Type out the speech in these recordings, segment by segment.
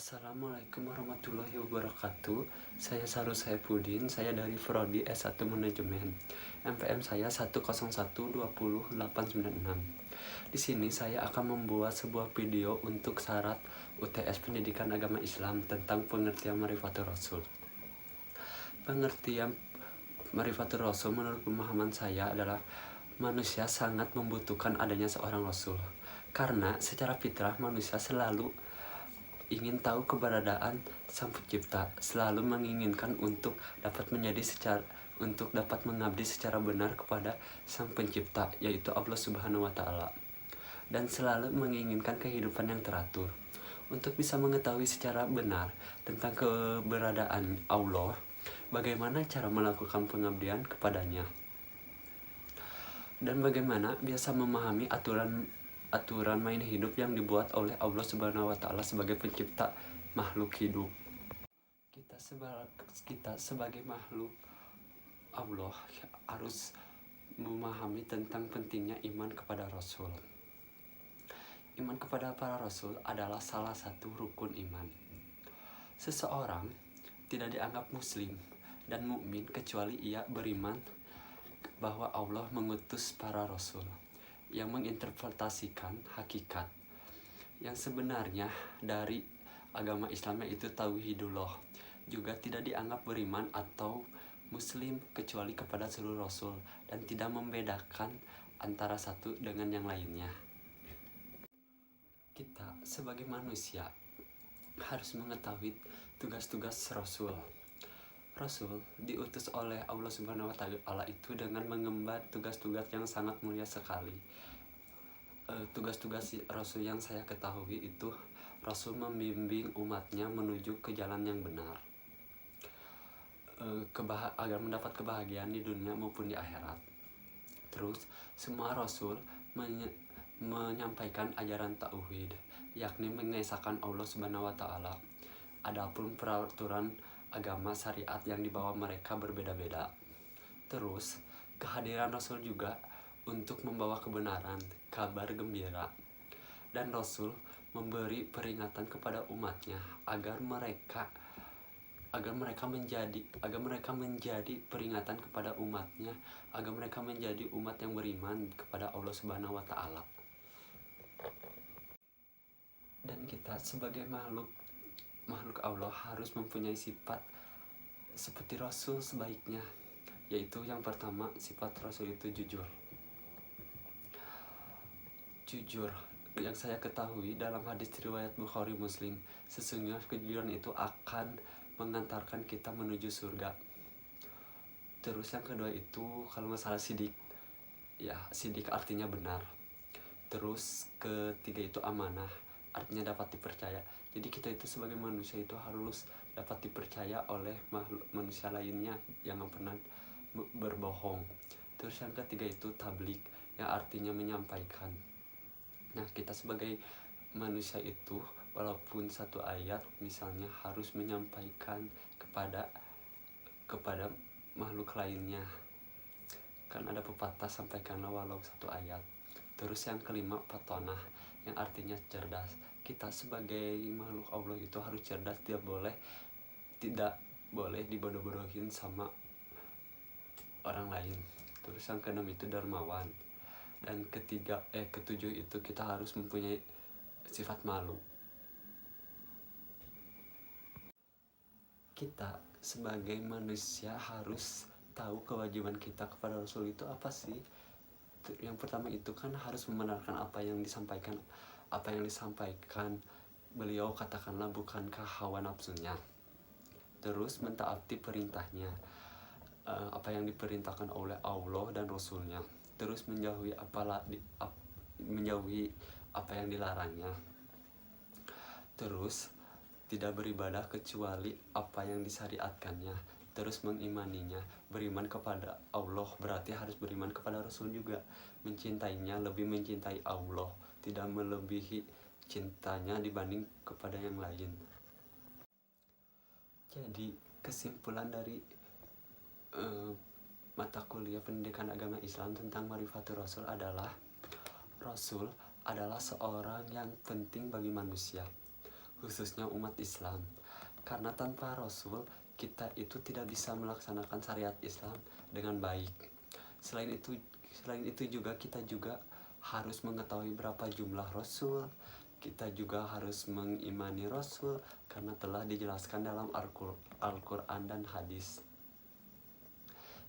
Assalamualaikum warahmatullahi wabarakatuh. Saya Sarul Saipudin, saya dari Prodi S1 Manajemen. MPM saya 101200896. Di sini saya akan membuat sebuah video untuk syarat UTS Pendidikan Agama Islam tentang pengertian Marifatul Rasul. Pengertian Marifatul Rasul menurut pemahaman saya adalah manusia sangat membutuhkan adanya seorang Rasul. Karena secara fitrah manusia selalu ingin tahu keberadaan Sang Pencipta, selalu menginginkan untuk dapat mengabdi secara benar kepada Sang Pencipta, yaitu Allah Subhanahu wa Ta'ala, dan selalu menginginkan kehidupan yang teratur. Untuk bisa mengetahui secara benar tentang keberadaan Allah, bagaimana cara melakukan pengabdian kepadanya, dan bagaimana biasa memahami aturan main hidup yang dibuat oleh Allah Subhanahu wa Ta'ala sebagai pencipta makhluk hidup. Kita sebagai makhluk Allah harus memahami tentang pentingnya iman kepada Rasul. Iman kepada para Rasul adalah salah satu rukun iman. Seseorang tidak dianggap muslim dan mukmin kecuali ia beriman bahwa Allah mengutus para Rasul yang menginterpretasikan hakikat yang sebenarnya dari agama Islam, yaitu tauhidullah. Juga tidak dianggap beriman atau muslim kecuali kepada seluruh Rasul dan tidak membedakan antara satu dengan yang lainnya. Kita sebagai manusia harus mengetahui tugas-tugas Rasul. Rasul diutus oleh Allah Subhanahu wa Ta'ala itu dengan mengemban tugas-tugas yang sangat mulia sekali. Tugas-tugas Rasul yang saya ketahui itu, Rasul membimbing umatnya menuju ke jalan yang benar, agar mendapat kebahagiaan di dunia maupun di akhirat. Terus semua Rasul menyampaikan ajaran tauhid, yakni mengesahkan Allah Subhanahu wa Ta'ala. Adapun peraturan agama syariat yang dibawa mereka berbeda-beda. Terus kehadiran Rasul juga untuk membawa kebenaran, kabar gembira, dan Rasul memberi peringatan kepada umatnya agar mereka menjadi peringatan kepada umatnya, agar mereka menjadi umat yang beriman kepada Allah Subhanahu wa Ta'ala. Dan kita sebagai makhluk Allah harus mempunyai sifat seperti Rasul sebaiknya, yaitu yang pertama, sifat Rasul itu jujur. Yang saya ketahui dalam hadis riwayat Bukhari Muslim, sesungguhnya kejujuran itu akan mengantarkan kita menuju surga. Terus yang kedua itu, kalau masalah sidik, ya sidik artinya benar. Terus ketiga itu amanah, artinya dapat dipercaya. Jadi kita itu sebagai manusia itu harus dapat dipercaya oleh manusia lainnya, jangan pernah berbohong. Terus yang ketiga itu tablik, yang artinya menyampaikan. Nah, kita sebagai manusia itu walaupun satu ayat misalnya harus menyampaikan kepada makhluk lainnya. Kan ada pepatah, sampaikanlah walau satu ayat. Terus yang kelima patonah, yang artinya cerdas. Kita sebagai makhluk Allah itu harus cerdas, tidak boleh dibodoh-bodohin sama orang lain. Terus yang keenam itu dermawan. Dan ketujuh itu kita harus mempunyai sifat malu. Kita sebagai manusia harus tahu kewajiban kita kepada Rasul itu apa sih. Yang pertama itu kan harus membenarkan apa yang disampaikan beliau, katakanlah bukankah hawa nafsunya. Terus mentaati perintahnya, apa yang diperintahkan oleh Allah dan Rasulnya. Terus menjauhi apa yang dilarangnya. Terus tidak beribadah kecuali apa yang disyariatkannya. Terus mengimaninya. Beriman kepada Allah berarti harus beriman kepada Rasul juga. Mencintainya, lebih mencintai Allah, tidak melebihi cintanya dibanding kepada yang lain. Jadi kesimpulan dari mata kuliah pendidikan agama Islam tentang Marifatul Rasul adalah Rasul adalah seorang yang penting bagi manusia. khususnya umat Islam. Karena tanpa Rasul, kita itu tidak bisa melaksanakan syariat Islam dengan baik. Selain itu juga kita juga harus mengetahui berapa jumlah Rasul. Kita juga harus mengimani Rasul karena telah dijelaskan dalam Al-Quran dan hadis.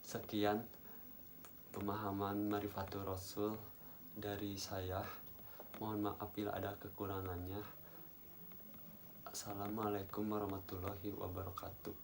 Sekian pemahaman Marifatul Rasul dari saya. Mohon maaf bila ada kekurangannya. Assalamualaikum warahmatullahi wabarakatuh.